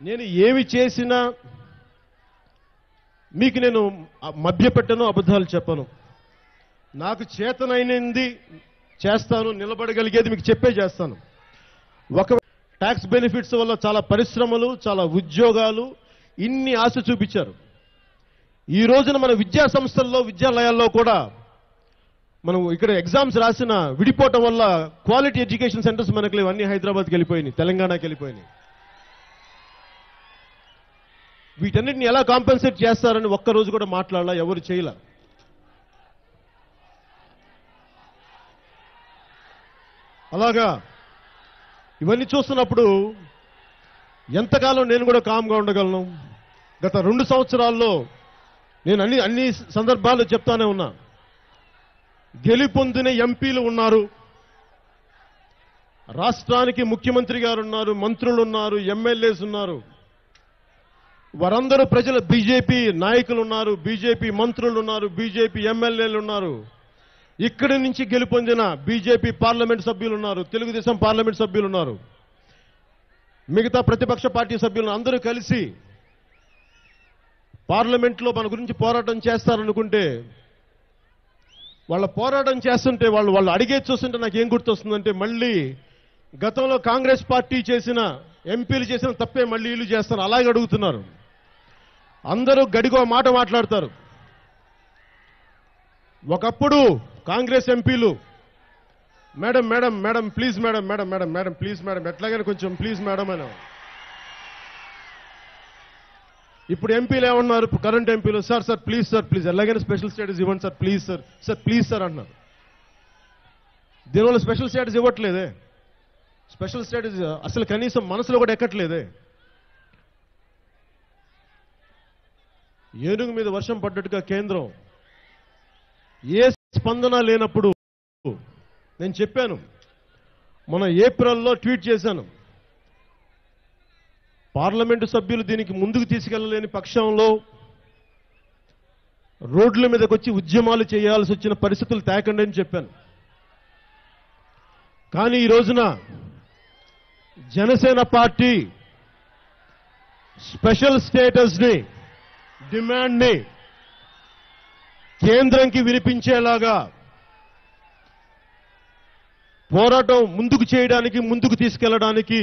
నేను ఏమి చేసినా మీకు నేను మభ్యపెట్టను, అబద్ధాలు చెప్పను. నాకు చేతనైనది చేస్తాను, నిలబడగలిగేది మీకు చెప్పే చేస్తాను. ఒక ట్యాక్స్ బెనిఫిట్స్ వల్ల చాలా పరిశ్రమలు, చాలా ఉద్యోగాలు, ఇన్ని ఆశ చూపించారు. ఈ రోజున మన విద్యా సంస్థల్లో, విద్యాలయాల్లో కూడా మనం ఇక్కడ ఎగ్జామ్స్ రాసిన విడిపోవటం వల్ల క్వాలిటీ ఎడ్యుకేషన్ సెంటర్స్ మనకు లేవు, అన్ని హైదరాబాద్కి వెళ్ళిపోయినాయి, తెలంగాణకి వెళ్ళిపోయినాయి. వీటన్నిటిని ఎలా కాంపెన్సేట్ చేస్తారని ఒక్కరోజు కూడా మాట్లాడాల, ఎవరు చేయలే. అలాగా ఇవన్నీ చూస్తున్నప్పుడు ఎంతకాలం నేను కూడా కామ్గా ఉండగలను? గత 2 సంవత్సరాల్లో నేను అన్ని సందర్భాలు చెప్తానే ఉన్నా. గెలుపొందిన ఎంపీలు ఉన్నారు, రాష్ట్రానికి ముఖ్యమంత్రి గారు ఉన్నారు, మంత్రులు ఉన్నారు, ఎమ్మెల్యేస్ ఉన్నారు. వారందరూ ప్రజల బీజేపీ నాయకులు ఉన్నారు, బీజేపీ మంత్రులు ఉన్నారు, బీజేపీ ఎమ్మెల్యేలు ఉన్నారు. ఇక్కడి నుంచి గెలుపొందిన బీజేపీ పార్లమెంట్ సభ్యులు ఉన్నారు, తెలుగుదేశం పార్లమెంట్ సభ్యులు ఉన్నారు, మిగతా ప్రతిపక్ష పార్టీ సభ్యులు అందరూ కలిసి పార్లమెంట్లో మన గురించి పోరాటం చేస్తారనుకుంటే, వాళ్ళ పోరాటం చేస్తుంటే వాళ్ళు అడిగేది చూస్తుంటే నాకు ఏం గుర్తొస్తుందంటే, మళ్ళీ గతంలో కాంగ్రెస్ పార్టీ చేసిన ఎంపీలు చేసిన తప్పే మళ్ళీ వీళ్ళు చేస్తారు, అలాగే అడుగుతున్నారు. అందరూ గడిగో మాట మాట్లాడతారు. ఒకప్పుడు కాంగ్రెస్ ఎంపీలు madam madam madam please madam madam madam madam please madam ఎట్లాగైనా కొంచెం ప్లీజ్ మేడం అని. ఇప్పుడు ఎంపీలు ఏమన్నారు? కరెంట్ ఎంపీలు sir sir please sir please ఎలాగైనా స్పెషల్ స్టేటస్ ఇవ్వండి sir please sir sir please sir అన్నారు. దీనివల్ల స్పెషల్ స్టేటస్ ఇవ్వట్లేదే, స్పెషల్ స్టేటస్ అసలు కనీసం మనసులో కూడా ఎక్కట్లేదే. ఏనుగు మీద వర్షం పడ్డట్టుగా కేంద్రం ఏ స్పందన లేనప్పుడు నేను చెప్పాను, మన ఏప్రిల్లో ట్వీట్ చేశాను, పార్లమెంటు సభ్యులు దీనికి ముందుకు తీసుకెళ్లలేని పక్షంలో రోడ్ల మీదకి వచ్చి ఉద్యమాలు చేయాల్సి వచ్చిన పరిస్థితులు తేకండి అని చెప్పాను. కానీ ఈ రోజున జనసేన పార్టీ స్పెషల్ స్టేటస్ని డిమాండ్ని కేంద్రంకి వినిపించేలాగా పోరాటం ముందుకు చేయడానికి, ముందుకు తీసుకెళ్లడానికి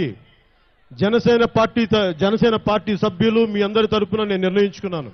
జనసేన పార్టీ సభ్యులు మీ అందరి తరపున నేను నిర్ణయించుకున్నాను.